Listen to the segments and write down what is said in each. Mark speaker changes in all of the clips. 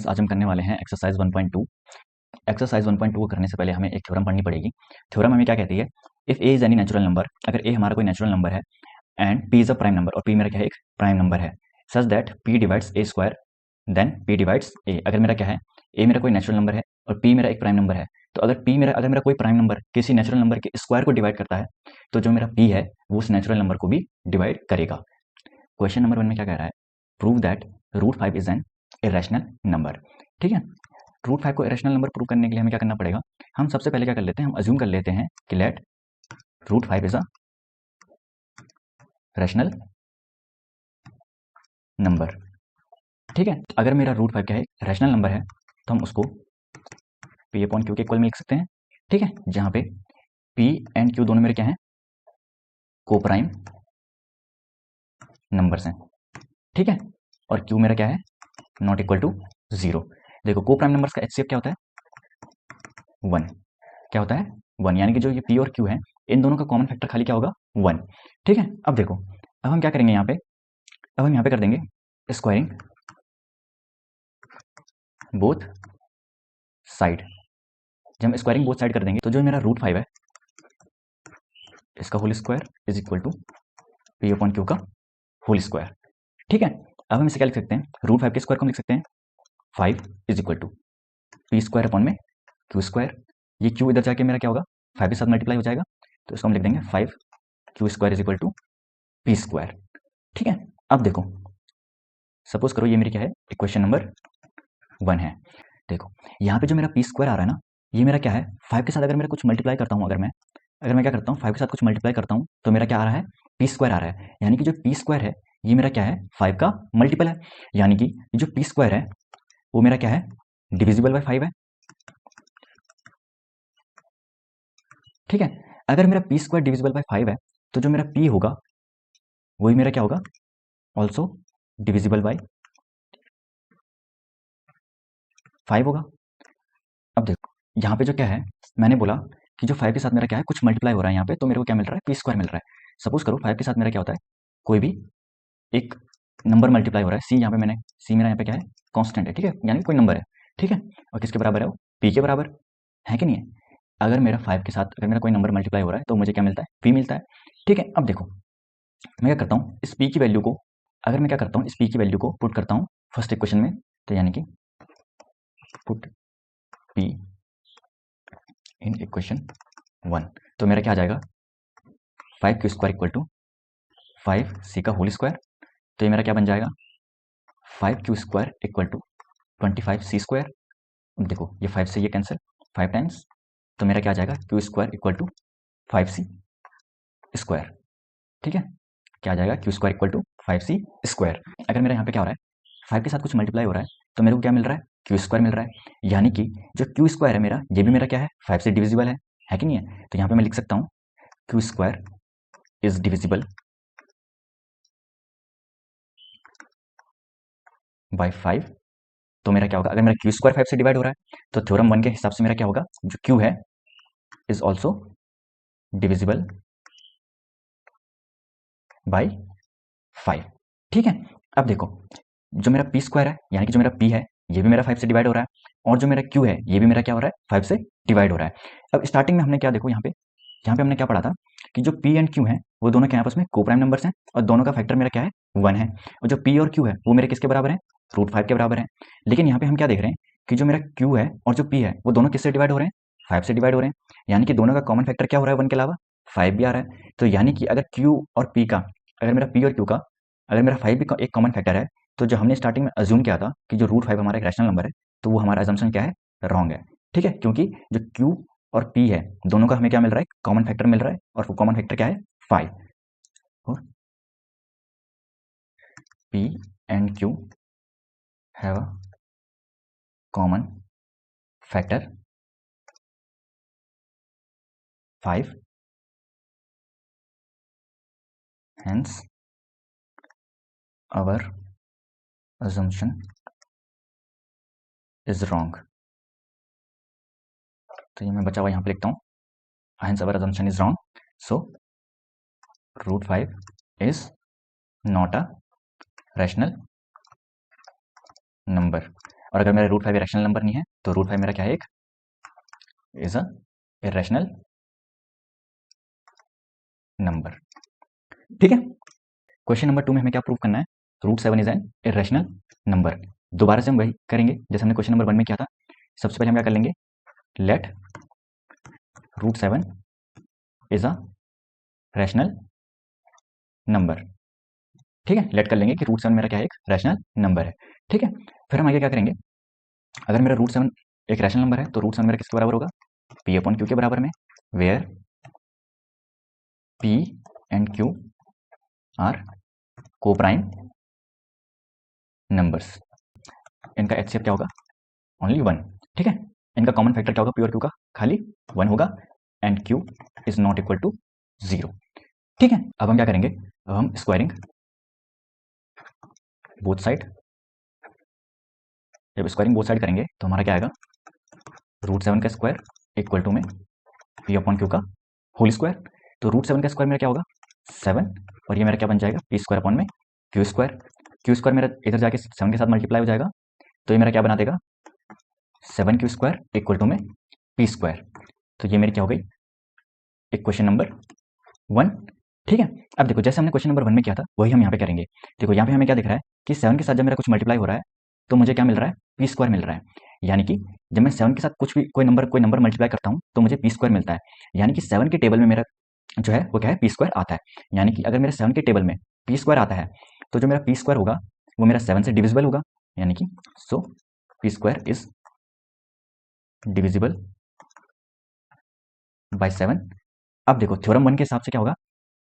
Speaker 1: Friends, आज हम करने वाले हैं एक्सरसाइज 1.2। एक्सरसाइज 1.2 को करने से पहले हमें एक थ्योरम पढ़नी पड़ेगी। थ्योरम हमें क्या कहती है? If A is any natural number, अगर ए हमारा कोई नेचुरल नंबर है and P is a prime number, और पी मेरा क्या है? एक प्राइम नंबर है, such that P divides A square then P divides A. अगर मेरा क्या है? ए मेरा कोई नेचुरल नंबर है और पी मेरा एक प्राइम नंबर है, तो अगर मेरा कोई प्राइम नंबर किसी नेचुरल नंबर के स्क्वायर को डिवाइड करता है, तो जो मेरा पी है वो उस नेचुरल नंबर को भी डिवाइड करेगा। क्वेश्चन नंबर 1 में क्या कह रहा है? Prove that √5 is an irrational number. ठीक है, √5 को इरेशनल नंबर प्रूव करने के लिए हमें क्या करना पड़ेगा? हम सबसे पहले क्या कर लेते हैं, हम अज्यूम कर लेते हैं कि let √5 is a rational number. ठीक है, अगर मेरा √5 क्या है? रैशनल नंबर है, तो हम उसको पी अपॉन क्यू के इक्वल में लिख सकते हैं। ठीक है, जहां पे पी एंड क्यू दोनों मेरे क्या हैं? को प्राइम नंबर्स हैं। ठीक है, और क्यू मेरा क्या है? Not equal to 0। देखो, को प्राइम नंबर्स का एचसीएफ क्या होता है? 1। क्या होता है? 1, यानी कि जो ये पी और क्यू है, इन दोनों का कॉमन फैक्टर खाली क्या होगा? 1। ठीक है, अब देखो, अब हम क्या करेंगे यहाँ पे? अब हम यहाँ पे कर देंगे स्क्वायरिंग बोथ साइड। जब हम स्क्वायरिंग बोथ साइड कर देंगे, तो जो मेरा √5 है, इसका whole square is equal to P upon Q का होल स्क्वायर। ठीक है, अब हम इसे क्या लिख सकते हैं? √5 के स्क्वायर को हम लिख सकते हैं 5 is equal to P square upon में क्यू स्क्वायर। ये क्यू इधर जाके मेरा क्या होगा? 5 के साथ मल्टीप्लाई हो जाएगा, तो इसको हम लिख देंगे 5 Q square is equal to P square. ठीक है, अब देखो, सपोज करो ये मेरी क्या है? इक्वेशन नंबर 1 है। देखो, यहाँ पे जो मेरा पी स्क्वायर आ रहा है ना, ये मेरा क्या है? 5 के साथ अगर मेरा कुछ मल्टीप्लाई करता हूँ, अगर मैं क्या करता हूँ, 5 के साथ कुछ मल्टीप्लाई करता हूँ, तो मेरा क्या आ रहा है? पी स्क्वायर आ रहा है। यानी कि जो पी स्क्वायर है, ये मेरा क्या है? 5 का मल्टीपल है। यानी कि जो पी स्क्वायर है वो मेरा क्या है? डिविजिबल बाय 5 है। ठीक है, अगर मेरा पी स्क्वायर डिविजिबल बाय 5 है, तो जो मेरा पी होगा वही मेरा क्या होगा? ऑल्सो डिविजिबल बाय 5 होगा। अब देखो, यहाँ पे जो क्या है, मैंने बोला कि जो 5 के साथ मेरा क्या है? कुछ मल्टीप्लाई हो रहा है यहाँ पे, तो मेरे को क्या मिल रहा है? पी स्क्वायर मिल रहा है। सपोज करो 5 के साथ मेरा क्या होता है? कोई भी एक नंबर मल्टीप्लाई हो रहा है। सी यहाँ पे मैंने, सी मेरा यहाँ पे क्या है? कांस्टेंट है। ठीक है, यानी कोई नंबर है। ठीक है, और किसके बराबर है वो? पी के बराबर है कि नहीं है? अगर मेरा 5 के साथ अगर मेरा कोई नंबर मल्टीप्लाई हो रहा है, तो मुझे क्या मिलता है? पी मिलता है। ठीक है, अब देखो, मैं क्या करता हूँ, इस पी की वैल्यू को, अगर मैं क्या करता हूँ, इस पी की वैल्यू को पुट करता हूँ फर्स्ट इक्वेशन में, तो यानी कि पुट पी इन इक्वेशन 1, तो मेरा क्या आ जाएगा? 5 क्यू स्क्वायर इक्वल टू 5 सी का होल स्क्वायर। तो ये मेरा क्या बन जाएगा? 5 Q square equal to 25 C square. देखो, ये 5 से ये कैंसिल, 5 टाइम्स, तो मेरा क्या आ जाएगा? Q square equal to 5 C square. ठीक है, क्या आ जाएगा? Q square equal to 5 C square. अगर मेरा यहाँ पे क्या हो रहा है? 5 के साथ कुछ मल्टीप्लाई हो रहा है, तो मेरे को क्या मिल रहा है? क्यू स्क्वायर मिल रहा है। यानी कि जो क्यू स्क्वायर है मेरा, ये भी मेरा क्या है? 5 से डिविजिबल है कि नहीं है? तो यहाँ पे मैं लिख सकता हूँ Q square is divisible bye 5। तो मेरा क्या होगा? अगर मेरा क्यू स्क्वायर 5 से डिवाइड हो रहा है, तो थ्योरम 1 के हिसाब से मेरा क्या होगा? जो क्यू है इज ऑल्सो डिविजिबल बाय 5। ठीक है, अब देखो, जो मेरा पी स्क्वायर है, यानी कि जो मेरा पी है, ये भी मेरा 5 से डिवाइड हो रहा है, और जो मेरा क्यू है, ये भी मेरा क्या हो रहा है? 5 से डिवाइड हो रहा है। अब स्टार्टिंग में हमने क्या, देखो यहाँ पे हमने क्या पढ़ा था कि जो पी एंड क्यू है, वो दोनों क्या आपस में को प्राइम नंबर्स हैं, और दोनों का फैक्टर मेरा क्या है? 1 है। और जो पी और क्यू है, वो मेरे किसके बराबर है? √5 के बराबर है। लेकिन यहाँ पे हम क्या देख रहे हैं कि जो मेरा क्यू है और जो पी है, वो दोनों किससे डिवाइड हो रहे हैं? 5 से डिवाइड हो रहे हैं। यानी कि दोनों का कॉमन फैक्टर क्या हो रहा है? 1 के अलावा 5 भी आ रहा है। तो यानी कि अगर क्यू और पी का, अगर मेरा पी और क्यू का, अगर मेरा 5 भी एक कॉमन फैक्टर है, तो जो हमने स्टार्टिंग में अज्यूम किया था कि जो √5 हमारा एक रैशनल नंबर है, तो वो हमारा अजम्पशन क्या है? रॉन्ग है। ठीक है, क्योंकि जो क्यू और पी है, दोनों का हमें क्या मिल रहा है? कॉमन फैक्टर मिल रहा है, और वो कॉमन फैक्टर क्या है? 5। और P and Q have a common factor 5, hence our assumption is wrong। तो ये मैं बचा हुआ यहाँ पे लिखता हूँ, hence our assumption is wrong, so √5 is not a rational number। और अगर मेरा रूट 5 इरेशनल नंबर नहीं है तो रूट 5 मेरा क्या है, एक इज अ इरेशनल नंबर। ठीक है, क्वेश्चन नंबर 2 में हमें क्या प्रूव करना है, root 7 is an irrational number. दोबारा से हम वही करेंगे जैसे हमने क्वेश्चन नंबर 1 में किया था। सबसे पहले हम क्या कर लेंगे, let root 7 is a rational number. ठीक है, लेट कर लेंगे कि रूट 7 मेरा क्या है, एक रैशनल नंबर है। ठीक है, फिर हम आगे क्या करेंगे, अगर मेरा रूट 7 एक रैशनल नंबर है तो रूट 7 मेरा किसके बराबर होगा, पी अपॉन क्यू के बराबर में, where P and Q are को प्राइम नंबर्स। इनका एचसीएफ क्या होगा, ओनली 1। ठीक है, इनका कॉमन फैक्टर क्या होगा, पी और क्यू का खाली 1 होगा, and Q is not equal to 0। ठीक है, अब हम क्या करेंगे, अब हम स्क्वायरिंग बोथ साइड, जब स्क्वायरिंग बोथ साइड करेंगे तो हमारा क्या आएगा, रूट 7 का स्क्वायर इक्वल टू में पी अपॉन क्यू का होल स्क्वायर। तो रूट 7 का स्क्वायर मेरा क्या होगा, 7, और ये मेरा क्या बन जाएगा, पी स्क्वायर अपॉन में क्यू स्क्वायर। क्यू स्क्वायर मेरा इधर जाके 7 के साथ मल्टीप्लाई हो जाएगा, तो ये मेरा क्या बना देगा, 7 क्यू स्क्वायर इक्वल टू में पी स्क्वायर। तो ये मेरी क्या हो गई, इक्वेशन नंबर 1। ठीक है, अब देखो जैसे हमने क्वेश्चन नंबर 1 में किया था वही हम यहाँ पे करेंगे। देखो यहाँ पे हमें क्या दिख रहा है कि 7 के साथ जब मेरा कुछ मल्टीप्लाई हो रहा है तो मुझे क्या मिल रहा है, पी स्क्वायर मिल रहा है। यानी कि जब मैं 7 के साथ कुछ भी कोई नंबर मल्टीप्लाई करता हूँ तो मुझे पी स्क्वायर मिलता है। यानी कि 7 के टेबल में मेरा जो है वो क्या है, पी स्क्वायर आता है। यानी कि अगर मेरे 7 के टेबल में पी स्क्वायर आता है तो जो मेरा पी स्क्वायर होगा वो मेरा 7 से डिविजिबल होगा। यानी कि so P square is divisible by 7। अब देखो थ्योरम 1 के हिसाब से क्या होगा,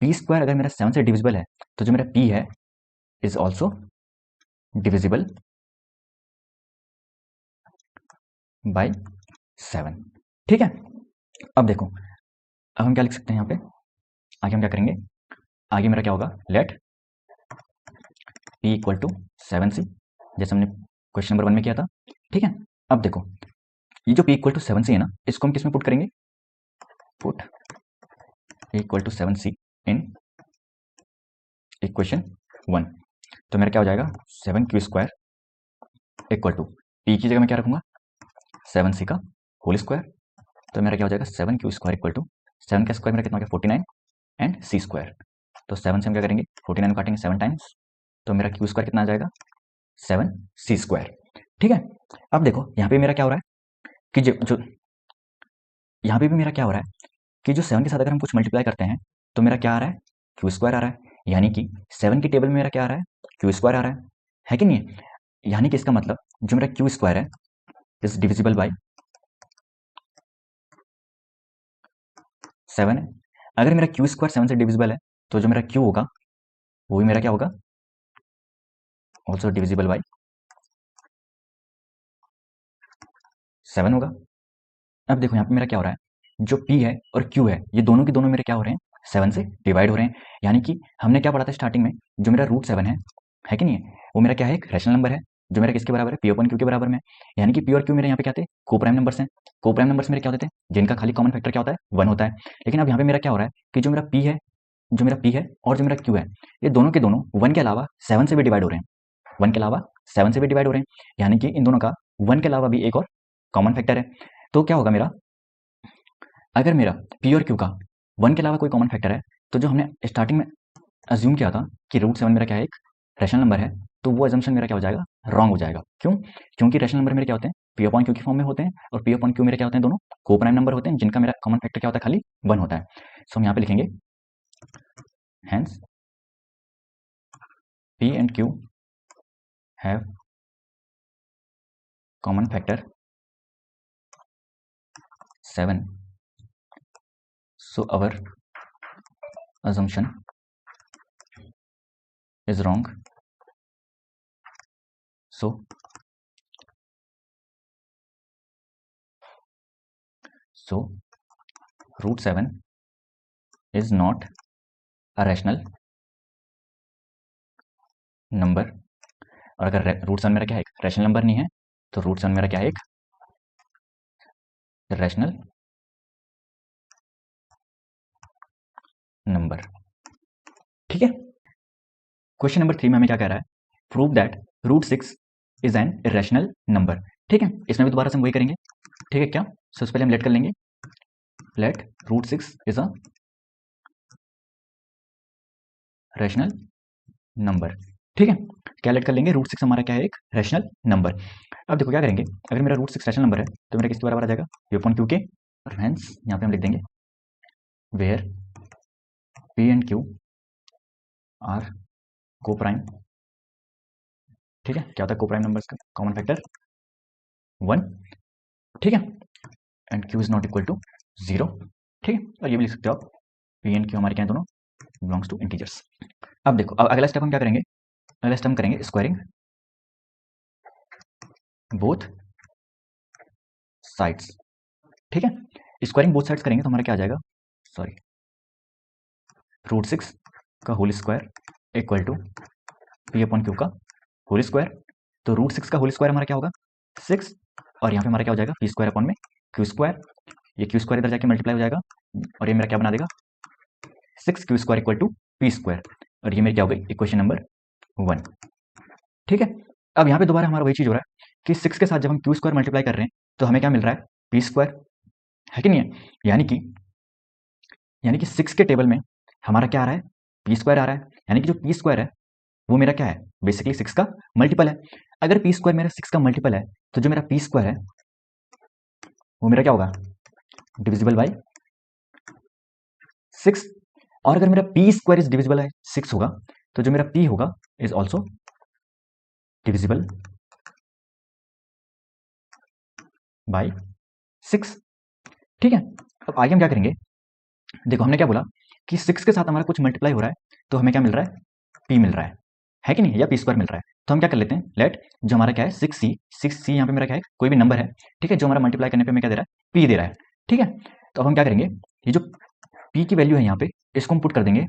Speaker 1: पी स्क्वायर अगर मेरा 7 से डिविजिबल है तो जो मेरा पी है इज ऑल्सो डिविजिबल बाय 7। ठीक है, अब देखो अब हम क्या लिख सकते हैं यहाँ पे, आगे हम क्या करेंगे, आगे मेरा क्या होगा, late P equal to 7c, जैसे हमने क्वेश्चन नंबर 1 में किया था। ठीक है, अब देखो ये जो p इक्वल टू 7c है ना, इसको हम किस में पुट करेंगे, put p equal to 7c in equation 1। तो मेरा क्या हो जाएगा, 7q square equal to p की जगह मैं क्या रखूंगा, 7c का होल स्क्वायर। तो मेरा क्या हो जाएगा, 7q स्क्वायर इक्वल टू 7 का स्क्वायर मेरा कितना हो गया, 49 एंड c स्क्वायर। तो 7 से हम क्या करेंगे, 49 काटेंगे 7 टाइम्स, तो मेरा q स्क्वायर कितना आ जाएगा, 7c स्क्वायर। ठीक है, अब देखो यहाँ पे मेरा क्या हो रहा है कि जो यहाँ पे भी मेरा क्या हो रहा है कि जो 7 के साथ अगर हम कुछ मल्टीप्लाई करते हैं तो मेरा क्या आ रहा है, क्यू स्क्वायर आ रहा है। यानी कि 7 की टेबल में मेरा क्या आ रहा है, क्यू स्क्वायर आ रहा है कि नहीं। यानी कि इसका मतलब जो मेरा क्यू स्क्वायर है इज डिविजिबल बाय 7 है। अगर मेरा क्यू स्क्वायर 7 से डिविजिबल है तो जो मेरा क्यू होगा वो भी मेरा क्या होगा, ऑल्सो डिविजिबल बाय 7 होगा। अब देखो यहाँ पे मेरा क्या हो रहा है, जो P है और Q है ये दोनों के दोनों मेरे क्या हो रहे हैं, 7 से डिवाइड हो रहे हैं। यानी कि हमने क्या पढ़ा था स्टार्टिंग में, जो मेरा रूट 7 है कि नहीं है, वो मेरा क्या है, एक रैशनल नंबर है जो मेरा किसके बराबर है, P अपन Q के बराबर में। यानी कि P और Q मेरे यहाँ पे क्या थे, को प्राइम नंबर्स हैं। को प्राइम नंबर्स मेरे क्या होते थे, जिनका खाली कॉमन फैक्टर क्या होता है, 1 होता है। लेकिन अब यहाँ पे मेरा क्या हो रहा है कि जो मेरा P है और जो मेरा Q है ये दोनों के दोनों 1 के अलावा 7 से भी डिवाइड हो रहे हैं, 1 के अलावा 7 से भी डिवाइड हो रहे हैं। यानी कि इन दोनों का 1 के अलावा भी एक और कॉमन फैक्टर है। तो क्या होगा मेरा, अगर मेरा पी और क्यू का 1 के अलावा कोई कॉमन फैक्टर है तो जो हमने स्टार्टिंग में अज्यूम किया था कि रूट 7 मेरा क्या है, एक रैशनल नंबर है, तो वो एजम्पशन मेरा क्या हो जाएगा, रॉन्ग हो जाएगा। क्यों, क्योंकि रैशनल नंबर मेरे क्या होते हैं, पी अपॉन क्यू की फॉर्म में होते हैं, और पी अपॉन क्यू मेरे क्या होते हैं, दोनों को प्राइम नंबर होते हैं जिनका मेरा कॉमन फैक्टर क्या होता है, खाली 1 होता है। सो हम यहाँ पे लिखेंगे hence P and Q have common factor 7, so our assumption is wrong. So root 7 is not a rational number। और अगर रूट 7 मेरा क्या है, एक रैशनल नंबर नहीं है, तो रूट 7 मेरा क्या है, एक रैशनल नंबर। ठीक है, क्वेश्चन नंबर 3 में हमें क्या कह रहा है, prove that root 6 is an irrational number. ठीक है, इसमें भी दोबारा से हम वही करेंगे। ठीक है क्या, सबसे पहले हम लेट कर लेंगे, let root 6 is a rational number. ठीक है, क्या लेट कर लेंगे, रूट 6 हमारा क्या है, एक रैशनल नंबर। अब देखो क्या करेंगे, अगर मेरा रूट 6 रैशनल नंबर है तो मेरा किसके बराबर आ जाएगा, पी अपॉन क्यू के। और हेंस यहाँ पे हम लिख देंगे where P and Q are को प्राइम। ठीक है, क्या होता है को प्राइम नंबर्स का कॉमन फैक्टर 1। ठीक है, and Q is not equal to 0। ठीक है, और ये भी लिख सकते हो आप, पी एंड क्यू हमारे क्या है, दोनों बिलोंग्स टू इंटीजर्स। अब देखो, अब अगला स्टेप हम क्या करेंगे, अगला स्टेप हम करेंगे स्क्वायरिंग बोथ साइड्स। ठीक है, स्क्वायरिंग बोथ साइड्स करेंगे तो हमारा क्या आ जाएगा, सॉरी, रूट 6 का whole square equal to P upon Q का होल स्क्वायर। तो रूट 6 का होल स्क्वायर हमारा क्या होगा, 6, और यहाँ पे हमारा क्या हो जाएगा, पी स्क्वायर अपॉन में क्यू स्क्वायर। ये क्यू स्क्वायर इधर जाके मल्टीप्लाई हो जाएगा, और ये मेरा क्या बना देगा, 6 Q square equal to P square. और ये मेरी क्या हो गई, इक्वेशन नंबर 1। ठीक है, अब यहाँ पे दोबारा हमारा वही चीज हो रहा है कि 6 के साथ जब हम क्यू स्क्वायर मल्टीप्लाई कर रहे हैं तो हमें क्या मिल रहा है, पी स्क्वायर, है कि नहीं है। यानी कि 6 के टेबल में हमारा क्या आ रहा है, पी स्क्वायर आ रहा है। यानी कि जो पी स्क्वायर है वो मेरा क्या है, बेसिकली 6 का मल्टीपल है। अगर पी स्क्वायर मेरा 6 का मल्टीपल है तो जो मेरा पी स्क्वायर है वो मेरा क्या होगा, डिविजिबल बाई 6। और अगर मेरा P square is divisible by 6 होगा तो जो मेरा पी होगा इज ऑल्सो डिविजिबल बाई 6। ठीक है, अब आगे हम क्या करेंगे, देखो हमने क्या बोला कि 6 के साथ हमारा कुछ मल्टीप्लाई हो रहा है तो हमें क्या मिल रहा है, पी मिल रहा है कि नहीं, या पी स्क्वायर मिल रहा है। तो हम क्या कर लेते हैं, लेट जो हमारा क्या है 6c यहाँ पे मेरा क्या है, कोई भी नंबर है। ठीक है, जो हमारा मल्टीप्लाई करने पे हमें क्या दे रहा है, पी दे रहा है। ठीक है, तो अब हम क्या करेंगे, ये जो पी की वैल्यू है यहाँ पे इसको हम पुट कर देंगे,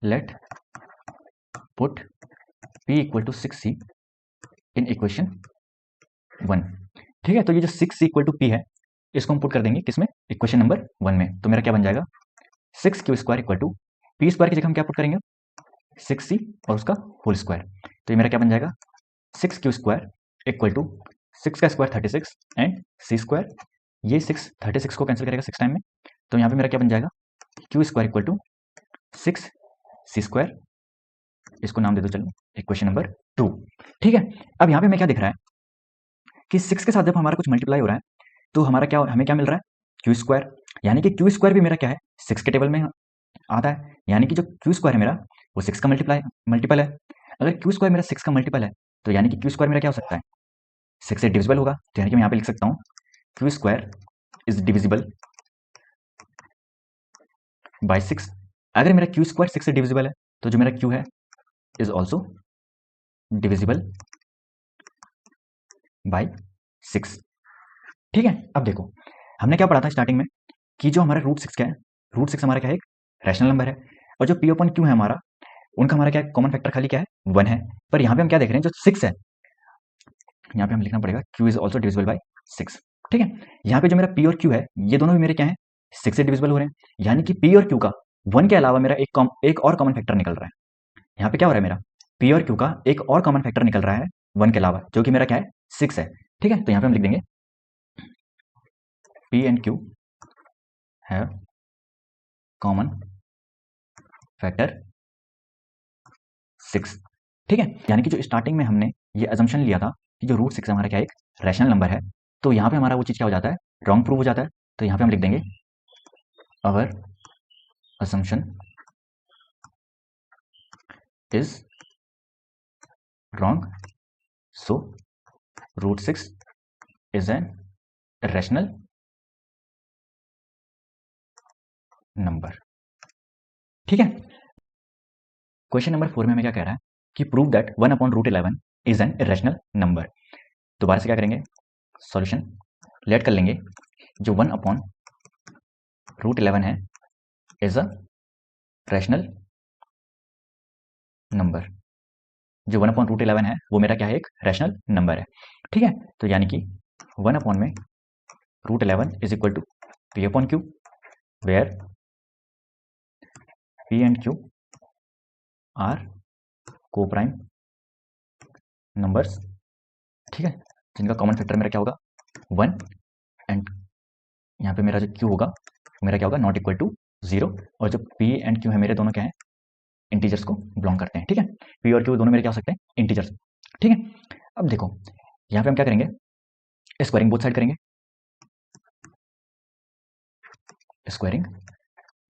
Speaker 1: let put P equal to 6c in equation 1। ठीक है, तो ये जो 6c इक्वल टू पी है इसको हम पुट कर देंगे किसमें, इक्वेशन नंबर 1 में। तो मेरा क्या बन जाएगा, 6 Q square equal to P square की जगह हम क्या पुट करेंगे, 6c और उसका होल स्क्वायर। तो ये मेरा क्या बन जाएगा, 6 क्यू स्क्वायर इक्वल टू 6 का स्क्वायर 36 एंड सी स्क्वायर। ये 6 36 को कैंसिल करेगा 6 टाइम में, तो यहाँ पे मेरा क्या बन जाएगा, Q square equal to 6 C square. इसको नाम दे दो चलो इक्वेशन नंबर 2। ठीक है, अब यहाँ पे हमें क्या दिख रहा है कि 6 के साथ जब हमारा कुछ मल्टीप्लाई हो रहा है तो हमारा क्या, हमें क्या मिल रहा है, क्यू स्क्वायर। यानी कि क्यू स्क्वायर भी मेरा क्या है, 6 के टेबल में आता है। यानी कि जो क्यू स्क्वायर है मेरा वो 6 का मल्टीपल है। अगर क्यू स्क्वायर मेरा 6 का मल्टीपल है तो यानी कि क्यू स्क्वायर मेरा क्या हो सकता है, 6 से डिविजिबल होगा। तो यानी कि मैं यहाँ पे लिख सकता हूँ Q square is divisible bye 6। अगर मेरा क्यू स्क्वायर 6 से डिविजिबल है तो जो मेरा क्यू है इज ऑल्सो डिविजिबल बाय 6। ठीक है, अब देखो हमने क्या पढ़ा था स्टार्टिंग में कि जो हमारा रूट 6 क्या है, रूट 6 हमारा क्या है, एक रैशनल नंबर है। और जो पी ओपन क्यू है हमारा, उनका हमारा क्या है, कॉमन फैक्टर खाली क्या है, 1 है। पर यहाँ पे हम क्या देख रहे हैं, जो 6 है, यहाँ पे हम लिखना पड़ेगा Q is also divisible by 6। ठीक है, यहाँ पे जो मेरा पी और क्यू है ये दोनों भी मेरे क्या है, 6 से डिविजिबल हो रहे हैं। यानी कि पी और क्यू का 1 के अलावा मेरा एक और कॉमन फैक्टर निकल रहा है। यहाँ पे क्या हो रहा है, मेरा पी और क्यू का एक और कॉमन फैक्टर निकल रहा है 1 के अलावा, जो कि मेरा क्या है, 6 है। ठीक है, तो यहाँ पे हम लिख देंगे P and Q have common factor 6। ठीक है, यानी कि जो स्टार्टिंग में हमने ये अजम्पशन लिया था कि जो रूट 6 हमारा क्या है, एक रैशनल नंबर है, तो यहाँ पे हमारा वो चीज़ क्या हो जाता है, रॉन्ग प्रूव हो जाता है। तो यहाँ पे हम लिख देंगे अवर assumption is wrong, so root 6 is an irrational number। ठीक है, क्वेश्चन नंबर 4 में हमें क्या कह रहा है कि prove that 1 upon root 11 is an irrational number. दोबारा से क्या करेंगे, सॉल्यूशन लेट कर लेंगे, जो 1 अपॉन रूट 11 है इज अ रैशनल नंबर। जो 1 अपॉन रूट 11 है वो मेरा क्या है, एक रैशनल नंबर है। ठीक है, तो यानी कि 1 अपॉन में root 11 is equal to P upon Q, where P and Q are को प्राइम नंबर्स ठीक है, जिनका कॉमन फैक्टर मेरा क्या होगा 1, एंड यहाँ पे मेरा जो क्यू होगा वो मेरा क्या होगा नॉट इक्वल टू 0, और जो पी एंड क्यू है मेरे दोनों क्या है इंटीजर्स को बिलोंग करते हैं। ठीक है, पी और क्यू दोनों मेरे क्या हो सकते हैं इंटीजर्स। ठीक है, अब देखो यहाँ पे हम क्या करेंगे स्क्वायरिंग बोथ साइड करेंगे, स्क्वायरिंग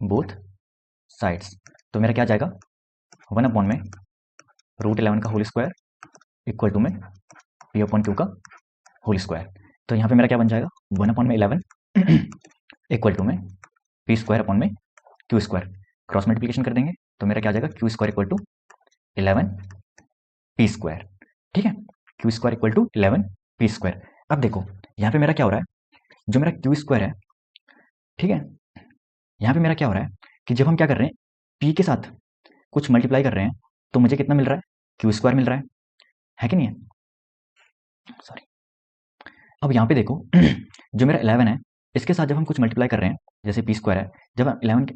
Speaker 1: बोथ साइड्स, तो मेरा क्या आ जाएगा 1 अपॉन में √11 का होल स्क्वायर इक्वल टू में पी अपॉन क्यू का होल स्क्वायर। तो यहाँ पे मेरा क्या बन जाएगा 1 अपॉन में 11 इक्वल टू में पी स्क्वायर अपॉन में क्यू स्क्वायर, क्रॉस मल्टीप्लिकेशन कर देंगे तो मेरा क्या आ जाएगा Q square equal to 11 P square. ठीक है, Q square equal to 11 P square. अब देखो यहाँ पे मेरा क्या हो रहा है, जो मेरा क्यू स्क्वायर है, ठीक है, यहाँ पे मेरा क्या हो रहा है कि जब हम क्या कर रहे हैं पी के साथ कुछ मल्टीप्लाई कर रहे हैं तो मुझे कितना मिल रहा है क्यू स्क्वायर मिल रहा है कि नहीं है, सॉरी। अब यहाँ पे देखो जो मेरा 11 है इसके साथ जब हम कुछ मल्टीप्लाई कर रहे हैं जैसे पी स्क्वायर है, जब हम 11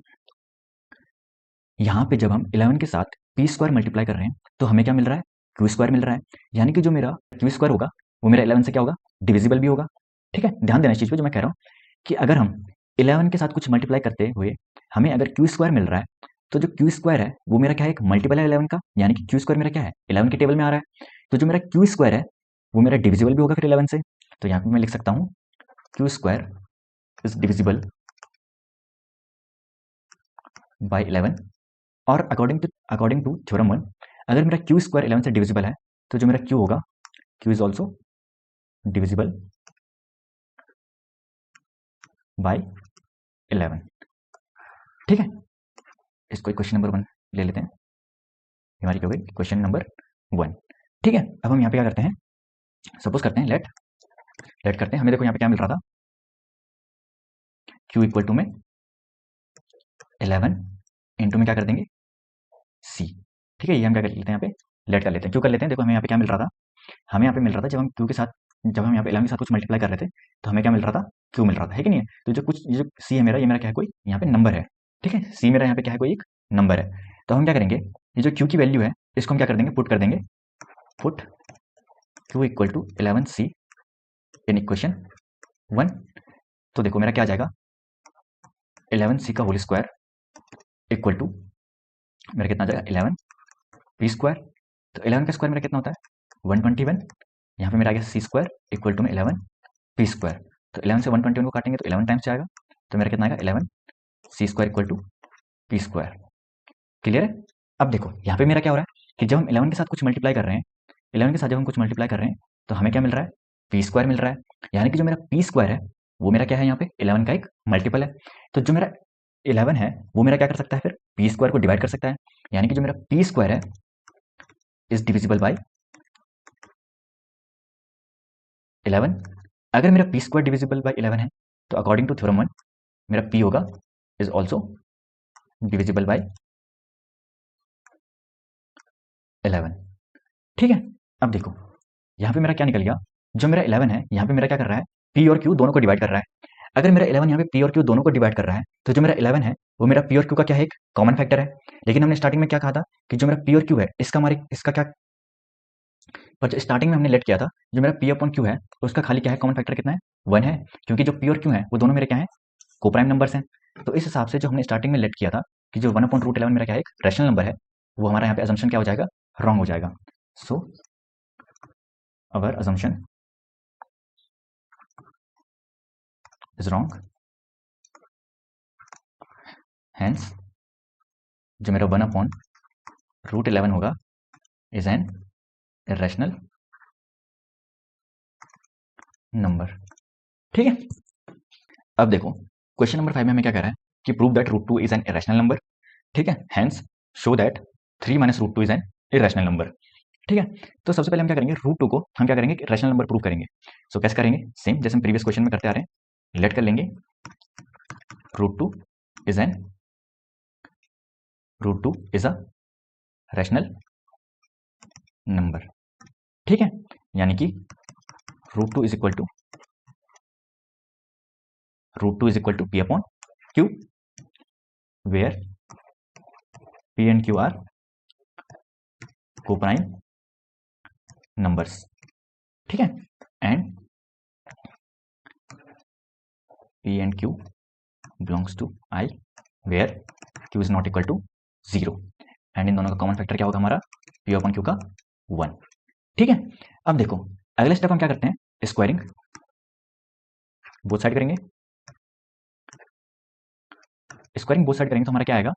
Speaker 1: यहाँ पे जब हम 11 के साथ पी स्क्वायर मल्टीप्लाई कर रहे हैं तो हमें क्या मिल रहा है क्यू स्क्वायर मिल रहा है, यानी कि जो मेरा क्यू स्क्वायर होगा वो मेरा 11 से क्या होगा डिविजिबल भी होगा। ठीक है, ध्यान देना इस चीज पे जो मैं कह रहा हूँ कि अगर हम 11 के साथ कुछ मल्टीप्लाई करते हुए हमें अगर क्यू स्क्वायर मिल रहा है तो जो क्यू स्क्वायर है वो मेरा क्या है एक मल्टीपल है 11 का, यानी कि क्यू स्क्वायर मेरा क्या है 11 के टेबल में आ रहा है, तो जो मेरा क्यू स्क्वायर है वो मेरा डिविजिबल भी होगा फिर 11 से। तो यहाँ पे मैं लिख सकता हूँ Q square is divisible by 11, और अकॉर्डिंग टू थ्योरम 1 अगर मेरा क्यू स्क्वायर 11 से डिविजिबल है तो जो मेरा क्यू होगा Q is also divisible by 11। ठीक है, इसको क्वेश्चन नंबर 1 ले लेते हैं, हमारी क्या हो गई क्वेश्चन नंबर 1। ठीक है, अब हम यहाँ पे क्या करते हैं सपोज करते हैं लेट करते हैं, हमें देखो यहाँ पे क्या मिल रहा था क्यू इक्वल टू में 11 इंटू में क्या कर देंगे सी। ठीक है, ये हम क्या कर लेते हैं यहाँ पे लेट कर लेते हैं, क्यों कर लेते हैं, देखो हमें यहाँ पे क्या मिल रहा था, हमें यहाँ पे मिल रहा था जब हम क्यू के साथ जब हम यहाँ पे 11 के साथ कुछ मल्टीप्लाई कर रहे थे तो हमें क्या मिल रहा था क्यू मिल रहा था, है कि नहीं है। तो जो कुछ ये जो सी है मेरा ये मेरा क्या है कोई यहाँ पे नंबर है। ठीक है, सी मेरा यहाँ पे क्या है कोई एक नंबर है, तो हम क्या करेंगे ये जो क्यू की वैल्यू है इसको हम क्या कर देंगे पुट कर देंगे, put Q equal to 11 C in equation 1। तो देखो मेरा क्या आ जाएगा 11 सी का होल स्क्वायर इक्वल टू मेरा कितना आ जाएगा 11 पी स्क्वायर, तो 11 का स्क्वायर मेरा कितना होता है 121, यहाँ पे मेरा आ गया सी स्क्वायर इक्वल टू में 11 पी स्क्वायर, तो 11 से 121 को काटेंगे तो 11 टाइम्स जाएगा, तो मेरा कितना आएगा 11 C square equal to P square. Clear है। अब देखो यहाँ पे मेरा क्या हो रहा है कि जब हम 11 के साथ कुछ मल्टीप्लाई कर रहे हैं 11 के साथ जब हम कुछ मल्टीप्लाई कर रहे हैं तो हमें क्या मिल रहा है पी स्क्वायर मिल रहा है, यानी कि जो मेरा पी स्क्वायर है वो मेरा क्या है यहाँ पे 11 का एक मल्टीपल है, तो जो मेरा 11 है वो मेरा क्या कर सकता है फिर पी स्क्वायर को डिवाइड कर सकता है, यानी कि जो मेरा पी स्क्वायर है इज डिविजिबल बाय 11। अगर मेरा पी स्क्वायर डिविजिबल बाय 11 है तो अकॉर्डिंग टू थ्योरम 1 मेरा पी होगा इज ऑल्सो डिविजिबल बाय 11। ठीक है, अब देखो यहाँ पे मेरा क्या निकल गया, जो मेरा 11 है यहाँ पे मेरा क्या कर रहा है पी और क्यू दोनों को डिवाइड कर रहा है। अगर मेरा 11 यहाँ पे पी और क्यू दोनों को डिवाइड कर रहा है तो जो मेरा 11 है वो मेरा पी और क्यू का क्या है एक कॉमन फैक्टर है, लेकिन हमने स्टार्टिंग में क्या कहा था कि जो मेरा पी और क्यू है इसका हमारे इसका क्या, पर जो स्टार्टिंग में हमने लेट किया था जो मेरा पी अपॉन क्यू है उसका खाली क्या है कॉमन फैक्टर कितना है 1 है, क्योंकि जो पी और क्यू है वो दोनों मेरे क्या है कोप्राइम नंबर्स हैं। तो इस हिसाब से जो हमने स्टार्टिंग में लेट किया था कि जो 1/√11 मेरा क्या है एक रैशनल नंबर है, वो हमारा यहाँ पे अजम्पशन क्या हो जाएगा रॉन्ग हो जाएगा। सो अवर अजम्पशन इज रॉन्ग, हेंस जो मेरा 1/√11 होगा इज एन इरेशनल नंबर। ठीक है, अब देखो क्वेश्चन नंबर 5 में हमें क्या कह रहा है कि prove that √2 is an irrational number. ठीक है, hence show that 3 - √2 is an irrational number. ठीक है, तो सबसे पहले हम क्या करेंगे √2 को हम क्या करेंगे रैशनल नंबर प्रूव करेंगे। सो कैसे करेंगे सेम जैसे हम प्रीवियस क्वेश्चन में करते आ रहे हैं, लेट कर लेंगे √2 is an √2 is a rational number. ठीक है, यानी कि √2 is equal to P upon Q where P and Q are coprime numbers. ठीक है, and P and Q belongs to I where Q is not equal to 0 and इन दोनों का common factor क्या होगा हमारा पी अपॉन क्यू का 1। ठीक है, अब देखो अगले स्टेप हम क्या करते हैं, स्क्वायरिंग बोथ साइड करेंगे। स्क्वायरिंग बोथ साइड करेंगे तो हमारा क्या आएगा,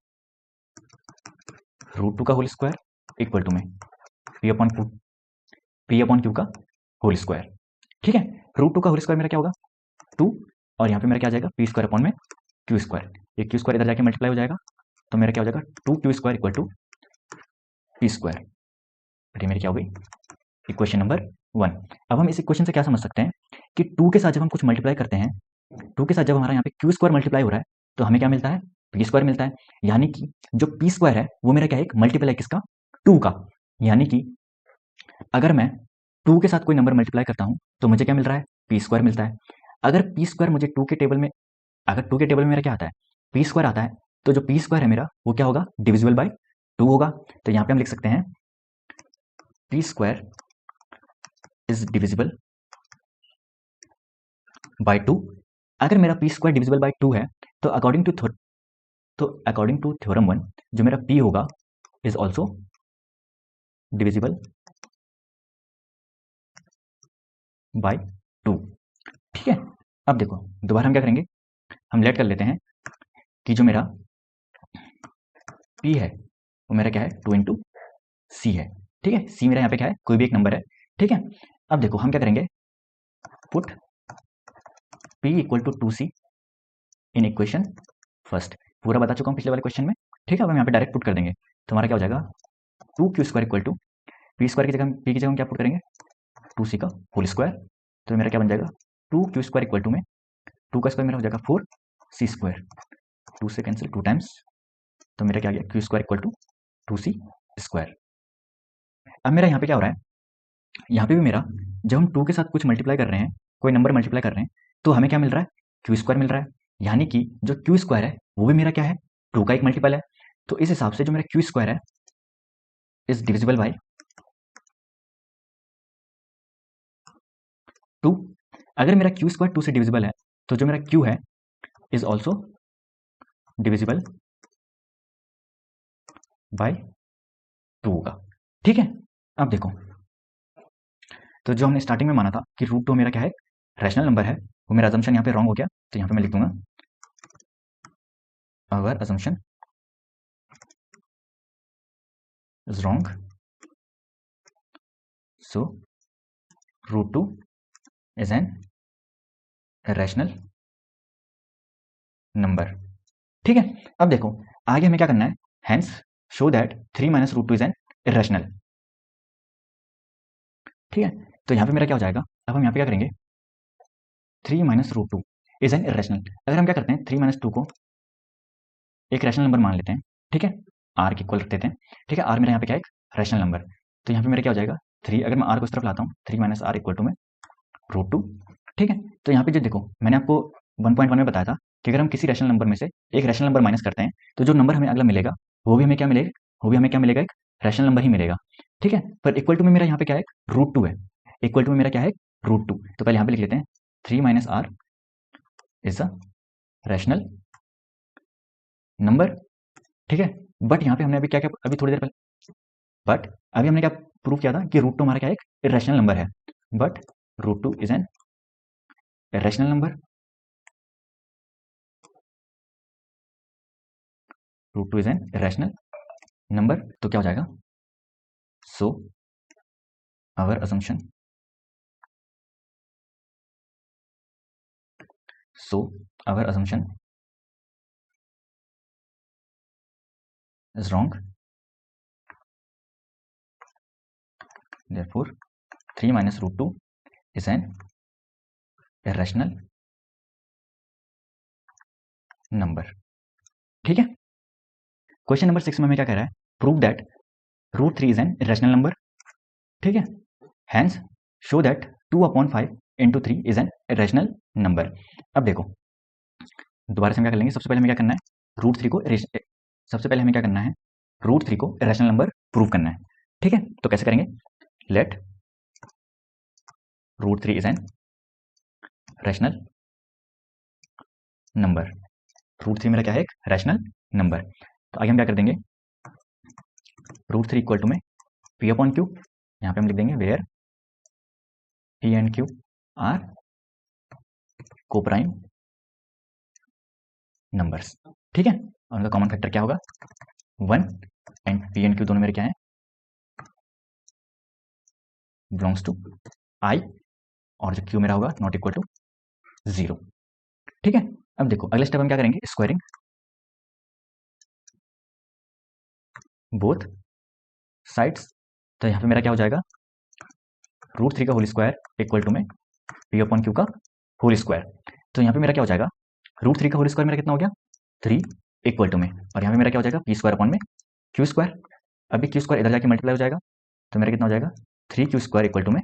Speaker 1: रूट 2 का होल स्क्वायर इक्वल टू में पी अपॉन क्यू का होल स्क्वायर। ठीक है, रूट 2 का होल स्क्वायर मेरा क्या होगा 2, और यहाँ पे मेरा क्या आ जाएगा पी स्क्वायर अपॉन में क्यू स्क्वायर, ये क्यू स्क्वायर इधर जाके मल्टीप्लाई हो जाएगा तो मेरा क्या हो जाएगा 2 Q square equal to P square. ये मेरी क्या हो गई इक्वेशन नंबर 1। अब हम इस इक्वेशन से क्या समझ सकते हैं कि 2 के साथ जब हम कुछ मल्टीप्लाई करते हैं, 2 के साथ जब हमारा यहाँ पे क्यू स्क्वायर मल्टीप्लाई हो रहा है तो हमें क्या मिलता है पी स्क्वायर मिलता है। यानी कि जो पी स्क्वायर है वो मेरा क्या है एक मल्टीपल है किसका 2 का। यानी कि अगर मैं 2 के साथ कोई नंबर मल्टीप्लाई करता हूं तो मुझे क्या मिल रहा है पी स्क्वायर मिलता है। अगर पी स्क्वायर मुझे 2 के टेबल में, अगर 2 के टेबल में मेरा क्या आता है पी स्क्वायर आता है, तो जो पी स्क्वायर है मेरा वो क्या होगा डिविजिबल बाय 2 होगा। तो यहाँ पे हम लिख सकते हैं P square is divisible bye 2। अगर मेरा पी स्क्वायर डिविजिबल बाय 2 है तो अकॉर्डिंग टू थ्योरम 1 जो मेरा पी होगा इज ऑल्सो डिविजिबल बाय 2। ठीक है, अब देखो दोबारा हम क्या करेंगे, हम लेट कर लेते हैं कि जो मेरा P है वो मेरा क्या है 2 इंटू सी है। ठीक है, सी मेरा यहाँ पे क्या है कोई भी एक नंबर है। ठीक है, अब देखो हम क्या करेंगे, put P equal to 2C in equation first. पूरा बता चुका हूँ पिछले वाले क्वेश्चन में। ठीक है, अब हम यहाँ पे डायरेक्ट पुट कर देंगे तो हमारा क्या हो जाएगा 2Q square equal to P square की जगह P की जगह हम क्या पुट करेंगे 2C का होल स्क्वायर। तो मेरा क्या बन जाएगा 2Q स्क्वायर इक्वल टू में 2 का स्क्वायर मेरा हो जाएगा 4C स्क्वायर, 2 से कैंसिल 2 टाइम्स, तो मेरा क्या आ गया Q square equal to 2C square. अब मेरा यहाँ पे क्या हो रहा है, यहाँ पे भी मेरा जब हम 2 के साथ कुछ मल्टीप्लाई कर रहे हैं, कोई नंबर मल्टीप्लाई कर रहे हैं तो हमें क्या मिल रहा है क्यू स्क्वायर मिल रहा है। यानी कि जो क्यू स्क्वायर है वो भी मेरा क्या है 2 का एक मल्टीपल है। तो इस हिसाब से जो मेरा क्यू स्क्वायर है इज डिविजिबल बाय 2। अगर मेरा क्यू स्क्वायर 2 से डिविजिबल है तो जो मेरा क्यू है इज ऑल्सो डिविजिबल बाय 2 होगा। ठीक है, अब देखो तो जो हमने स्टार्टिंग में माना था कि रूट 2 मेरा क्या है रैशनल नंबर है, वो मेरा अजम्पशन यहाँ पे रॉन्ग हो गया। तो यहाँ पे मैं लिख दूंगा अवर assumption is wrong, so root 2 is an irrational number। ठीक है, अब देखो आगे हमें क्या करना है, hence show that 3 minus root 2 is an irrational। ठीक है, तो यहाँ पे मेरा क्या हो जाएगा, अब हम यहाँ पे क्या करेंगे 3 minus root 2 is an irrational। अगर हम क्या करते हैं 3 minus 2 को एक रैशनल नंबर मान लेते हैं। ठीक है, आर के इक्वल रख देते हैं। ठीक है, आर मेरा यहाँ पे क्या है एक रैशनल नंबर, तो यहाँ पे मेरा क्या हो जाएगा 3, अगर मैं आर को इस तरफ लाता हूँ 3 माइनस आर इक्वल टू में रूट 2। ठीक है, तो यहाँ पे जो देखो मैंने आपको 1.1 में बताया था कि अगर हम किसी रैशनल नंबर में से एक रैशनल नंबर माइनस करते हैं तो जो नंबर हमें अगला मिलेगा वो भी हमें क्या मिलेगा, एक रैशनल नंबर ही मिलेगा। ठीक है, पर इक्वल टू में मेरा यहाँ पे क्या है रूट 2 है, इक्वल टू में मेरा क्या है रूट 2। तो पहले यहाँ पे लिख लेते हैं 3 minus R is a rational number. ठीक है, बट यहाँ पे हमने अभी क्या क्या अभी थोड़ी देर पहले बट अभी हमने क्या प्रूव किया था कि रूट 2 हमारा क्या एक इरेशनल नंबर है। But root 2 is an irrational number, root 2 is an irrational number. तो क्या हो जाएगा, so our assumption is wrong, therefore 3 minus root 2 is an irrational number। ठीक है, क्वेश्चन नंबर 6 में हमें क्या कह रहा है, prove that root 3 is an irrational number. ठीक है, hence show that 2/5 into 3 is an irrational number. अब देखो दोबारा से हम क्या कर लेंगे, सबसे पहले हमें क्या करना है रूट 3 को सबसे पहले हमें क्या करना है रूट 3 को इरेशनल नंबर प्रूव करना है। ठीक है, तो कैसे करेंगे, let root three is an rational number. Root three मेरा क्या है, एक रैशनल नंबर। तो आगे हम क्या कर देंगे, रूट थ्री इक्वल टू में पी अपॉन क्यू, यहाँ पे हम लिख देंगे where P and Q are coprime numbers. ठीक है, और उनका कॉमन फैक्टर क्या होगा, 1, एंड पी एंड क्यू दोनों मेरे क्या है, बिलोंग्स टू आई, और जो क्यू मेरा होगा नॉट इक्वल टू 0। ठीक है, अब देखो अगले स्टेप हम क्या करेंगे, स्क्वायरिंग बोथ साइड्स। तो यहाँ पे मेरा क्या हो जाएगा, रूट थ्री का होल स्क्वायर इक्वल टू में पी अपॉन क्यू का होल स्क्वायर। तो यहाँ पे मेरा क्या हो जाएगा, रूट थ्री का होल स्क्वायर मेरा कितना हो गया, 3 इक्वल टू में, और यहाँ पे मेरा क्या हो जाएगा, पी स्क्वायर अपॉन में क्यू स्क्वायर। अभी क्यू स्क्वायर इधर जाके मल्टीप्लाई हो जाएगा, तो मेरा कितना हो जाएगा, 3 क्यू स्क्वायर इक्वल टू में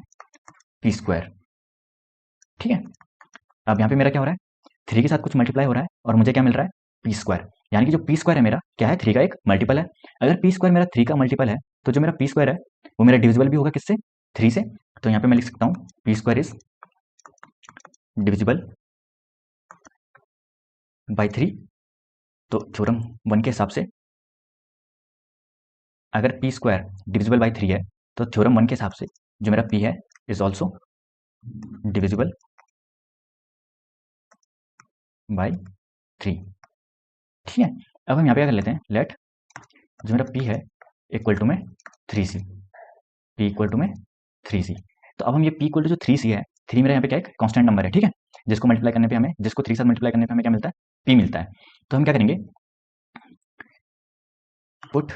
Speaker 1: पी स्क्वायर। ठीक है, अब यहाँ पे मेरा क्या हो रहा है, 3 के साथ कुछ मल्टीप्लाई हो रहा है और मुझे क्या मिल रहा है, पी स्क्वायर। यानी कि जो पी स्क्वायर है मेरा क्या है, 3 का एक मल्टीपल है। अगर पी स्क्वायर मेरा 3 का मल्टीपल है, तो जो मेरा पी स्क्वायर है वो मेरा डिविजिबल भी होगा किससे, 3 से। तो यहाँ पे मैं लिख सकता हूँ P square is divisible by 3। तो थ्योरम 1 के हिसाब से अगर पी स्क्वायर डिविजिबल बाई 3 है, तो थ्योरम 1 के हिसाब से जो मेरा पी है इज ऑल्सो डिविजिबल बाई 3। ठीक है, अब हम यहाँ पे क्या कर लेते हैं, लेट जो मेरा पी है इक्वल टू में 3c, पी इक्वल टू में 3c। तो अब हम ये पी इक्वल टू जो 3c है, 3 मेरा यहाँ पे क्या है, कांस्टेंट नंबर है। ठीक है, जिसको मल्टीप्लाई करने पे हमें, जिसको 3 साथ मल्टीप्लाई करने पे हमें क्या मिलता है, पी मिलता है। तो हम क्या करेंगे, put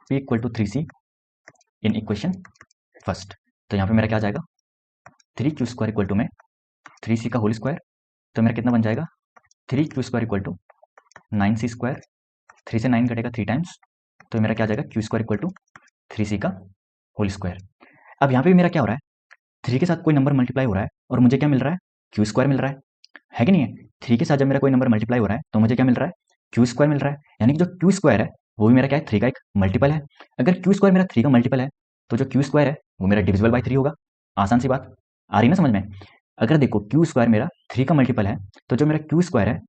Speaker 1: P equal to 3c in equation first. तो यहाँ पे मेरा क्या आ जाएगा, 3q स्क्वायर इक्वल टू में 3c का होल स्क्वायर। तो मेरा कितना बन जाएगा, 3q square equal to 9c square, 3 से 9 कटेगा 3 टाइम्स, तो मेरा क्या आ जाएगा, q square equal to 3c का होल स्क्वायर। अब यहाँ पे मेरा क्या हो रहा है, 3 के साथ कोई नंबर मल्टीप्लाई हो रहा है और मुझे क्या मिल रहा है, क्यू स्क्वायर मिल रहा है कि नहीं है। 3 के साथ जब मेरा कोई नंबर मल्टीप्लाई हो रहा है तो मुझे क्या मिल रहा है, क्यू स्क्वायर मिल रहा है। यानी कि जो क्यू स्क्वायर है वो भी मेरा क्या है, 3 का एक मल्टीपल है। अगर क्यू स्क्वायर मेरा 3 का मल्टीपल है, तो जो क्यू स्क्वायर है वो मेरा डिविजिबल बाई 3 होगा। आसान सी बात, आ रही ना समझ में। अगर देखो क्यू स्क्वायर मेरा 3 का मल्टीपल है, तो जो मेरा क्यू स्क्वायर है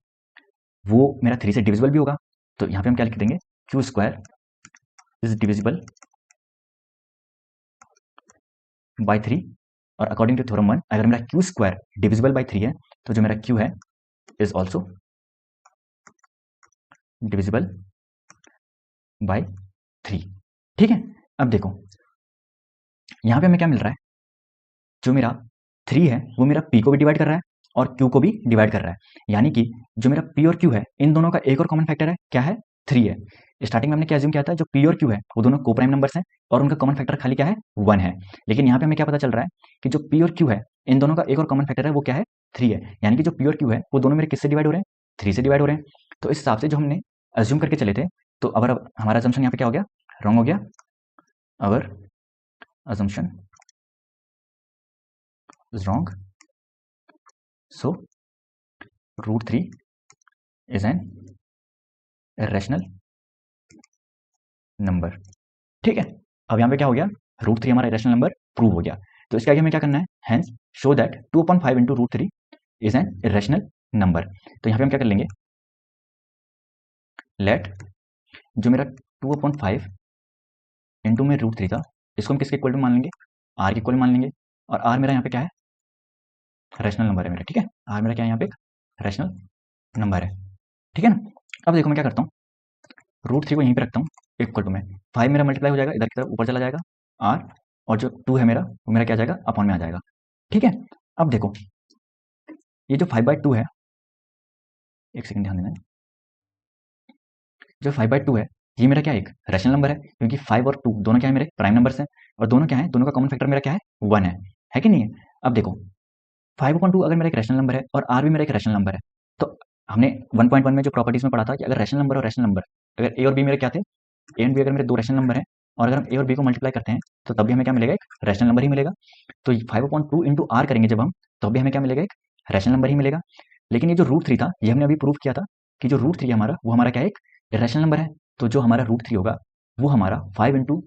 Speaker 1: वो मेरा 3 से डिविजिबल भी होगा। तो यहाँ पे हम क्या लिख देंगे, Q square is divisible by 3। और अकॉर्डिंग टू थ्योरम 1, अगर मेरा क्यू स्क्वायर डिविजिबल बाई 3 है, तो जो मेरा क्यू है इज ऑल्सो डिविजिबल बाई 3। ठीक है, अब देखो यहाँ पे हमें क्या मिल रहा है, जो मेरा 3 है वो मेरा p को भी डिवाइड कर रहा है और q को भी डिवाइड कर रहा है। यानी कि जो मेरा p और q है, इन दोनों का एक और कॉमन फैक्टर है, क्या है, 3 है। स्टार्टिंग में हमने क्या अज्यूम किया था, जो p और q है वो दोनों कोप्राइम नंबर्स हैं और उनका कॉमन फैक्टर खाली क्या है, 1 है। लेकिन यहाँ पे हमें क्या पता चल रहा है कि जो p और q है, इन दोनों का एक और कॉमन फैक्टर है, वो क्या है, 3 है। यानी कि जो p और q है वो दोनों मेरे किससे डिवाइड हो रहे हैं, 3 से डिवाइड हो रहे हैं। तो इस हिसाब से जो हमने अज्यूम करके चले थे, तो अब हमारा अजम्पशन यहाँ पे क्या हो गया, रॉन्ग हो गया। अवर assumption is wrong, so root 3 is an irrational number। ठीक है, अब यहाँ पे क्या हो गया, रूट 3 हमारा irrational नंबर प्रूव हो गया। तो इसके आगे हमें क्या करना है, hence show that 2/5 into root 3 is an irrational number। तो यहाँ पे हम क्या कर लेंगे, let जो मेरा 2/5 इंटू में रूट 3 था, इसको हम किसके इक्वल टू मान लेंगे, r के इक्वल मान लेंगे। और r मेरा यहाँ पे क्या है, रैशनल नंबर है मेरा। ठीक है, r मेरा क्या है यहाँ पे, एक रैशनल नंबर है। ठीक है ना, अब देखो मैं क्या करता हूँ, रूट 3 को यहीं पे रखता हूँ इक्वल टू में, 5 मेरा मल्टीप्लाई हो जाएगा, इधर की तरफ ऊपर चला जाएगा r, और जो 2 है मेरा वो मेरा क्या आ जाएगा, अपॉन में आ जाएगा। ठीक है, अब देखो ये जो 5/2 है, एक सेकंड ध्यान देना, जो 5/2 है ये मेरा क्या है, एक रैशनल नंबर है, क्योंकि 5 और 2 दोनों क्या है, मेरे प्राइम नंबर्स हैं, और दोनों क्या है, दोनों का कॉमन फैक्टर मेरा क्या है, 1 है कि नहीं है। अब देखो 5/2 अगर मेरा एक रैशनल नंबर है और r भी मेरा एक रैशनल नंबर है, तो हमने 1.1 में जो प्रॉपर्टीज में पढ़ा था कि अगर रैशनल नंबर और रैशनल नंबर, अगर a और b मेरे क्या थे, ए एंड बी अगर मेरे दो रैशनल नंबर हैं, और अगर हम ए और बी को मल्टीप्लाई करते हैं तो तब भी हमें क्या मिलेगा, एक रैशनल नंबर ही मिलेगा। तो 5/2 इंटू आर करेंगे जब हम, तो भी हमें क्या मिलेगा, एक रैशनल नंबर ही मिलेगा। लेकिन ये जो रूट 3 था, ये हमने अभी प्रूव किया था कि जो रूट 3 हमारा, वो हमारा क्या है, एक रैशनल नंबर है। तो जो हमारा रूट 3 होगा वो हमारा 5 इंटू,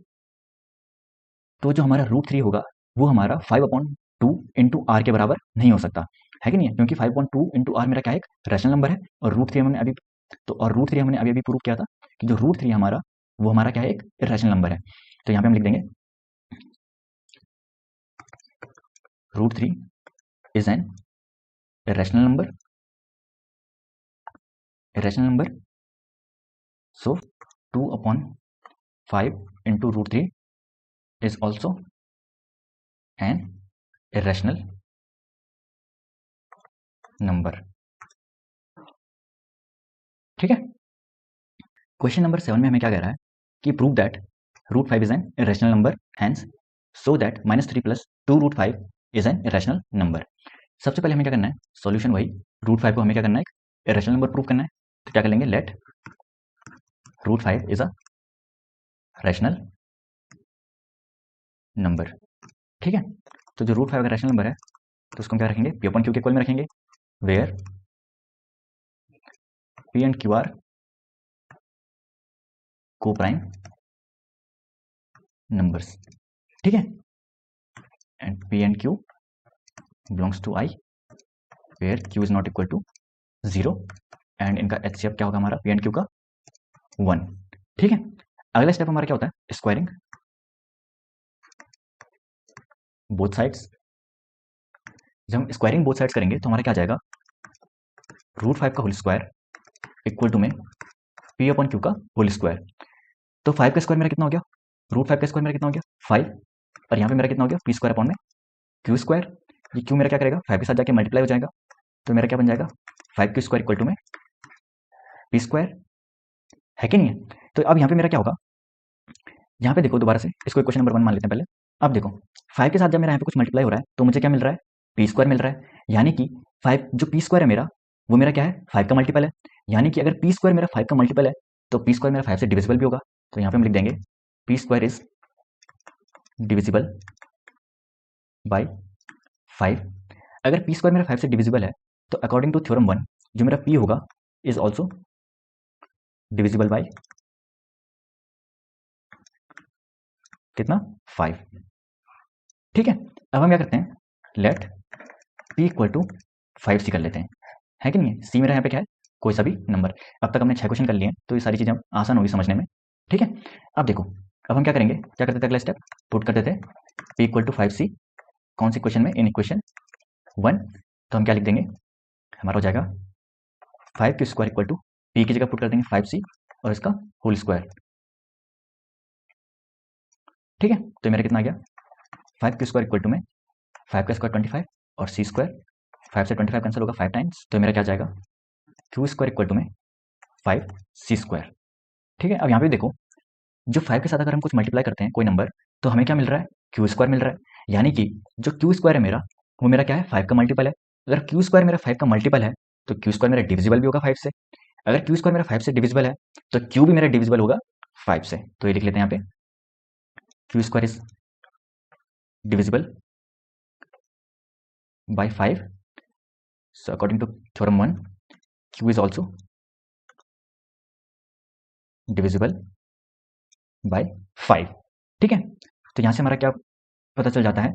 Speaker 1: तो जो हमारा रूट 3 होगा वो हमारा 5/2 × r के बराबर नहीं हो सकता है कि नहीं है, क्योंकि 5/2 × r मेरा क्या है, एक रैशनल नंबर है। और √3 हमने अभी अभी प्रूव किया था कि जो √3 हमारा, वो हमारा क्या है, एक इरेशनल नंबर है। तो यहाँ पे हम लिख देंगे √3 is an irrational number, so 2/5 × √3 is also an irrational number। ठीक है। क्वेश्चन नंबर 7 में हमें क्या कह रहा है कि prove that √5 is an irrational number, hence so that -3 + 2√5 is an irrational number. सबसे पहले हमें क्या करना है, सॉल्यूशन वही, √5 को हमें क्या करना है, एक इरेशनल नंबर प्रूव करना है। तो क्या कर लेंगे, let √5 is a rational number. ठीक है। तो जो √5 अगर रैशनल नंबर है तो उसको हम क्या रखेंगे, P/Q के इक्वल में रखेंगे, where P and Q are को प्राइम नंबर्स। ठीक है। And P and Q belongs to I where Q is not equal to 0 and इनका HCF क्या होगा हमारा, P एंड Q का 1। ठीक है। अगला स्टेप हमारा क्या होता है, स्क्वायरिंग बोथ साइड्स। जब हम स्क्वायरिंग बोथ साइड्स करेंगे तो हमारा क्या आ जाएगा, √5 का होल स्क्वायर इक्वल टू में P/Q का होल स्क्वायर। तो 5 का स्क्वायर मेरा कितना हो गया, √5 का स्क्वायर मेरा कितना हो गया 5, और यहाँ पे मेरा कितना हो गया P² Q स्क्वायर। ये Q मेरा क्या करेगा, 5 के साथ जाके मल्टीप्लाई हो जाएगा, तो मेरा क्या बन जाएगा 5Q² इक्वल टू में P², है कि नहीं है। तो अब यहाँ पे मेरा क्या होगा, यहाँ पे देखो दोबारा से इसको इक्वेशन नंबर 1 मान लेते हैं पहले। अब देखो 5 के साथ जब मेरा यहाँ पे कुछ मल्टीप्लाई हो रहा है तो मुझे क्या मिल रहा है, P² मिल रहा है। यानी कि 5 जो P² है मेरा, वो मेरा क्या है, 5 का मल्टीपल है। यानी कि अगर P² मेरा 5 का मल्टीपल है तो P² मेरा 5 से डिविजिबल भी होगा। तो यहाँ पे हम लिख देंगे P² इज डिविजिबल बाई 5। अगर P² मेरा 5 से डिविजिबल है तो अकॉर्डिंग टू थ्योरम 1 जो मेरा P होगा इज ऑल्सो डिविजिबल बाई कितना, 5। ठीक है। अब हम क्या करते हैं, late P equal to 5C कर लेते हैं, है कि नहीं है। C मेरा यहाँ पे क्या है, कोई सा भी नंबर। अब तक हमने 6 क्वेश्चन कर लिए हैं तो ये सारी चीज़ें आसान होगी समझने में। ठीक है। अब देखो, अब हम क्या करेंगे, क्या करते थे अगला स्टेप, पुट करते थे P इक्वल टू 5C कौन सी क्वेश्चन में, इन इक्वेशन 1। तो हम क्या लिख देंगे, हमारा हो जाएगा 5Q² इक्वल टू P की जगह पुट कर देंगे 5C और इसका होल स्क्वायर। ठीक है। तो मेरा कितना आ गया, 5Q² इक्वल टू में 5 का स्क्वायर 25 और C², 5 से 25 कैंसिल होगा 5 टाइम्स, तो मेरा क्या जाएगा Q² इक्वल टू में 5C²। ठीक है। अब यहाँ पे देखो, जो 5 के साथ अगर हम कुछ मल्टीप्लाई करते हैं कोई नंबर, तो हमें क्या मिल रहा है, Q² मिल रहा है। यानी कि जो Q² है मेरा, वो मेरा क्या है, 5 का मल्टीपल है। अगर Q² मेरा 5 का मल्टीपल है तो Q² मेरा डिविजिबल भी होगा 5 से। अगर Q² मेरा 5 से डिविजिबल है तो Q भी मेरा डिविजिबल होगा 5 से। तो ये लिख लेते हैं यहाँ पे, Q² is divisible by 5। So according to theorem 1, Q is also divisible by 5। ठीक है। तो यहाँ से हमारा क्या पता चल जाता है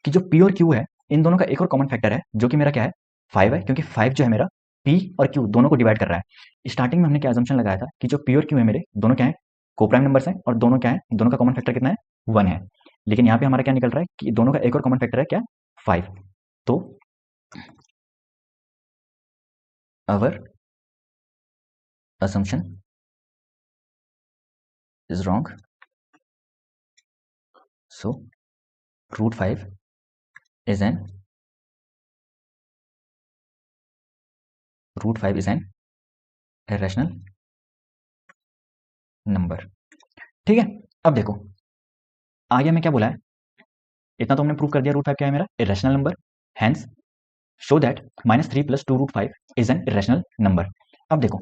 Speaker 1: कि जो P और Q है, इन दोनों का एक और कॉमन फैक्टर है जो कि मेरा क्या है, 5 है, क्योंकि 5 जो है मेरा P और Q दोनों को डिवाइड कर रहा है। स्टार्टिंग में हमने क्या अजम्पशन लगाया था कि जो P और Q है मेरे दोनों क्या है, कोप्राइम नंबर्स हैं, और दोनों क्या है, दोनों का कॉमन फैक्टर कितना है, 1 है। लेकिन यहाँ पे हमारा क्या निकल रहा है कि दोनों का एक और कॉमन फैक्टर है क्या, 5। तो our assumption is wrong, so √5 is an irrational number। ठीक है। अब देखो आगे हमें क्या बोला है, इतना तो हमने प्रूव कर दिया √5 क्या है मेरा, irrational number, hence show that -3 + 2√5 is an irrational number. अब देखो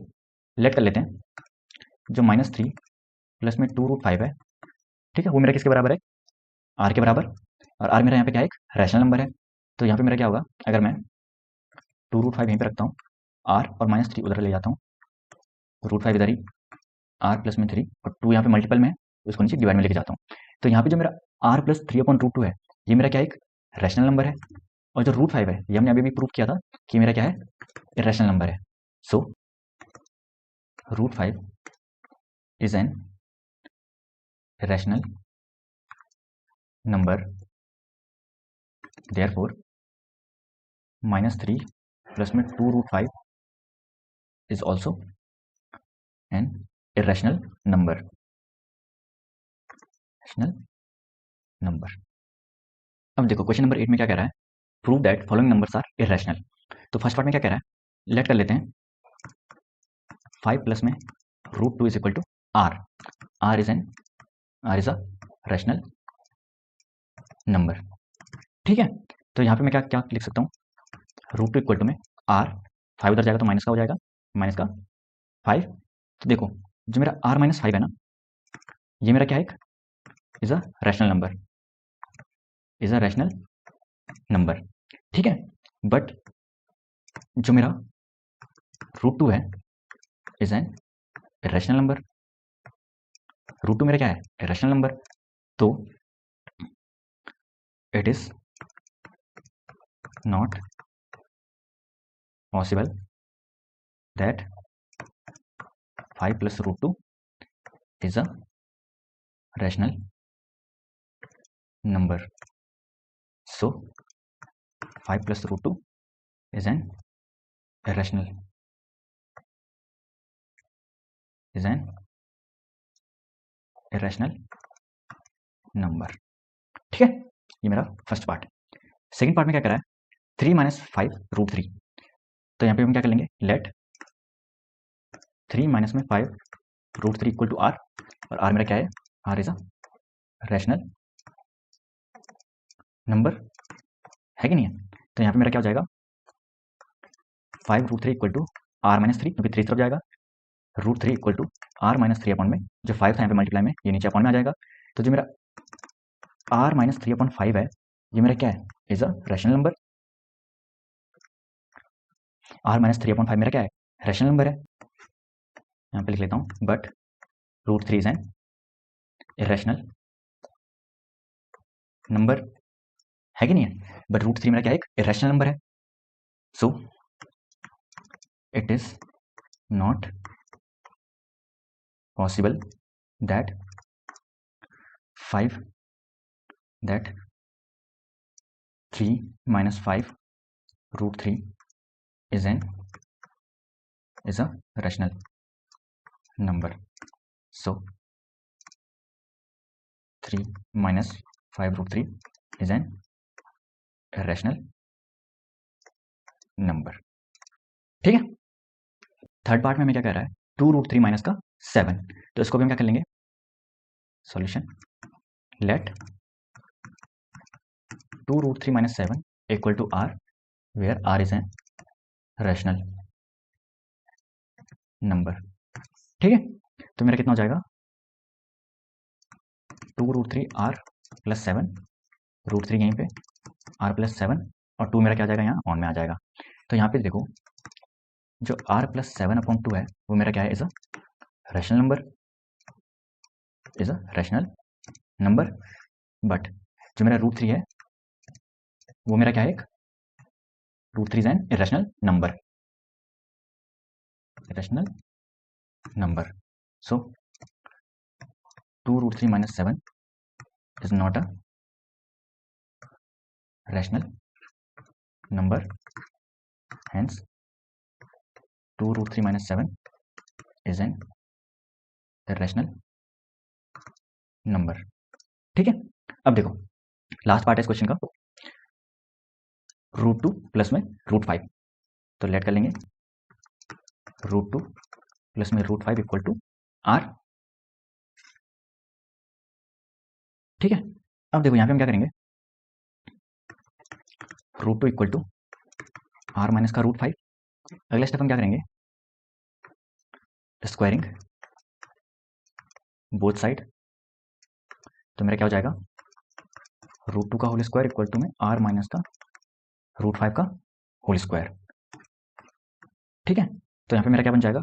Speaker 1: लेट कर लेते हैं, जो -3 प्लस में 2√5 है, ठीक है, वो मेरा किसके बराबर है, r के बराबर। और r मेरा यहाँ पे क्या है, एक रैशनल नंबर है। तो यहाँ पे मेरा क्या होगा, अगर मैं 2√5 यहीं पे रखता हूँ, r और -3 उधर ले जाता हूँ, √5 इधर ही, r प्लस में 3 और 2 यहाँ पे मल्टीपल में है, तो इसको नीचे डिवाइड में लेके जाता हूँ। तो यहाँ पे जो मेरा r + 3/√2 है, ये मेरा क्या एक रैशनल नंबर है, और जो रूट 5 है ये हमने अभी भी प्रूव किया था कि मेरा क्या है, इरेशनल नंबर है। So root 5 is an irrational number, therefore -3 plus में 2 root 5 is also an irrational number. Rational number. अब देखो क्वेश्चन नंबर 8 में क्या कह रहा है, prove that following numbers are irrational. तो फर्स्ट पार्ट में क्या कह रहा है, लेट कर लेते हैं 5 प्लस में root 2 is equal to R. R is a rational number. ठीक है, तो यहाँ पे मैं क्या क्या लिख सकता हूँ, रूट 2 इक्वल टू में आर, 5 उधर जाएगा तो माइनस का हो जाएगा, माइनस का 5। तो देखो जो मेरा आर माइनस 5 है ना, ये मेरा क्या है, is a rational number, is a rational number. ठीक है, बट जो मेरा रूट 2 है is an irrational number. Root 2 मेरा क्या है, इरेशनल नंबर। तो it is not possible that 5 plus root 2 is a rational number. So 5 plus root 2 is an irrational is an irrational number। ठीक है, ये मेरा फर्स्ट पार्ट। सेकंड पार्ट में क्या कर रहा है, 3 माइनस 5 रूट 3। तो यहाँ पे हम क्या कर लेंगे, लेट 3 माइनस में 5 रूट 3 इक्वल टू आर, और आर मेरा क्या है, R is a rational number, है कि नहीं है। तो यहाँ पे मेरा क्या हो जाएगा, 5 root 3 equal to R minus 3, क्योंकि 3 तरफ जाएगा, root 3 equal to R minus 3 upon में जो 5 था यहाँ पे मल्टीप्लाई में, ये नीचे अपॉन में आ जाएगा। तो जो मेरा आर माइनस 3 अपॉन 5 है, ये मेरा क्या है, is a rational number. R minus 3 upon 5 मेरा क्या है, रैशनल नंबर है। यहाँ पे लिख लेता हूँ, but root 3 is an irrational number, है कि नहीं है। बट रूट 3 मेरा क्या है, एक इरेशनल नंबर है। So it is not possible that 5 that 3 minus 5 root 3 is a rational number. So 3 minus 5 root 3 is an rational number. ठीक है, थर्ड पार्ट में हमें क्या कह रहा है, 2 रूट 3 माइनस का 7। तो इसको भी हम क्या कर लेंगे, solution let 2 root 3 minus 7 equal to R, where R is an rational number. ठीक है, तो मेरा कितना हो जाएगा, 2 रूट 3 आर प्लस 7, रूट 3 यहीं पे, आर प्लस 7, और 2 मेरा क्या आ जाएगा, यहाँ ऑन में आ जाएगा। तो यहाँ पे देखो जो आर प्लस 7 अपॉन 2 है, वो मेरा क्या है, is a rational number, is a rational number. But जो मेरा रूट 3 है, वो मेरा क्या है, एक root 3 is an irrational number, irrational number. So 2 root 3 minus 7 is not a rational number, hence 2 root 3 minus 7 is an irrational number। ठीक है, अब देखो लास्ट पार्ट है इस क्वेश्चन का, रूट 2 प्लस में रूट 5। तो लेट कर लेंगे रूट 2 प्लस में रूट 5 इक्वल टू आर। ठीक है, अब देखो यहाँ पे हम क्या करेंगे, root 2 equal to R minus का रूट 5। अगला स्टेप हम क्या करेंगे, स्क्वायरिंग बोथ साइड। तो मेरा क्या हो जाएगा, रूट 2 का होल स्क्वायर इक्वल टू में आर माइनस का रूट 5 का होल स्क्वायर। ठीक है, तो यहाँ पे मेरा क्या बन जाएगा,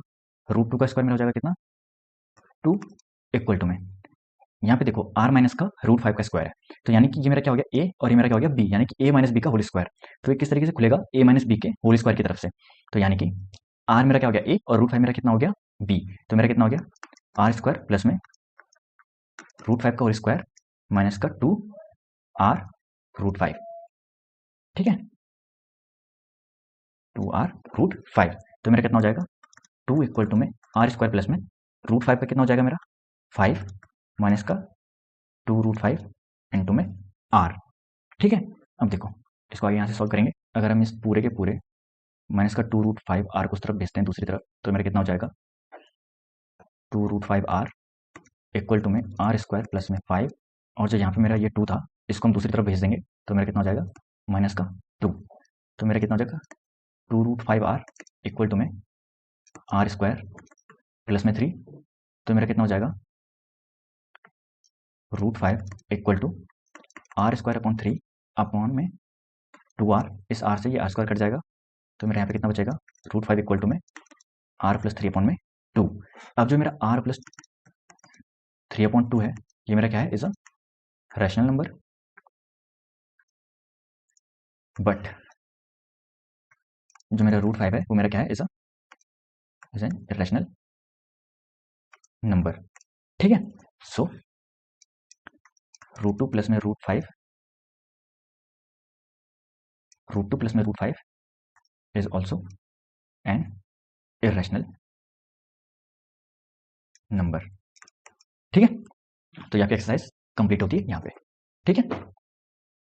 Speaker 1: रूट 2 का स्क्वायर मेरा हो जाएगा कितना, 2 इक्वल टू में यहाँ पे देखो आर माइनस का रूट 5 का स्क्वायर है, तो यानी कि ये मेरा क्या हो गया ए और ये मेरा क्या हो गया बी, यानी कि ए माइनस बी का होल स्क्वायर। तो ये किस तरीके से खुलेगा, ए माइनस बी के होल स्क्वायर की तरफ से। तो यानी कि आर मेरा क्या हो गया ए और रूट 5 मेरा कितना हो गया बी, तो मेरा कितना हो गया आर स्क्वायर प्लस में रूट 5 का होल स्क्वायर माइनस का 2 आर रूट 5। ठीक है, 2 आर रूट 5, तो मेरा कितना हो जाएगा 2 इक्वल टू में आर स्क्वायर प्लस में रूट 5 का कितना हो जाएगा मेरा 5 माइनस का 2 रूट 5 इंटू में आर। ठीक है, अब देखो इसको आगे यहाँ से सॉल्व करेंगे। अगर हम इस पूरे के पूरे माइनस का 2 रूट 5 आर को उस तरफ भेजते हैं दूसरी तरफ, तो मेरा कितना हो जाएगा 2 रूट 5 आर इक्वल टू में आर स्क्वायर प्लस में 5, और जो यहाँ पे मेरा ये 2 था इसको हम दूसरी तरफ भेज देंगे, तो मेरा कितना हो जाएगा माइनस का 2। तो मेरा कितना हो जाएगा 2 रूट 5 आर इक्वल टू में आर स्क्वायर प्लस में 3, तो मेरा कितना हो जाएगा root 5 equal to R square upon 3 upon में 2 आर, इस आर से ये आर स्क्वायर कट जाएगा, तो मेरे यहाँ पे कितना बचेगा रूट 5 इक्वल टू में आर प्लस 3 अपॉन में 2। अब जो मेरा आर प्लस 3 अपॉन 2 है, ये मेरा क्या है, is a rational number, but जो मेरा रूट 5 है वो मेरा क्या है, इज एन इरेशनल नंबर। ठीक है, सो रूट 2 प्लस में रूट 5, रूट 2 प्लस में root 5 is also an irrational number. ठीक है, तो यहाँ पे एक्सरसाइज कंप्लीट होती है यहाँ पे। ठीक है।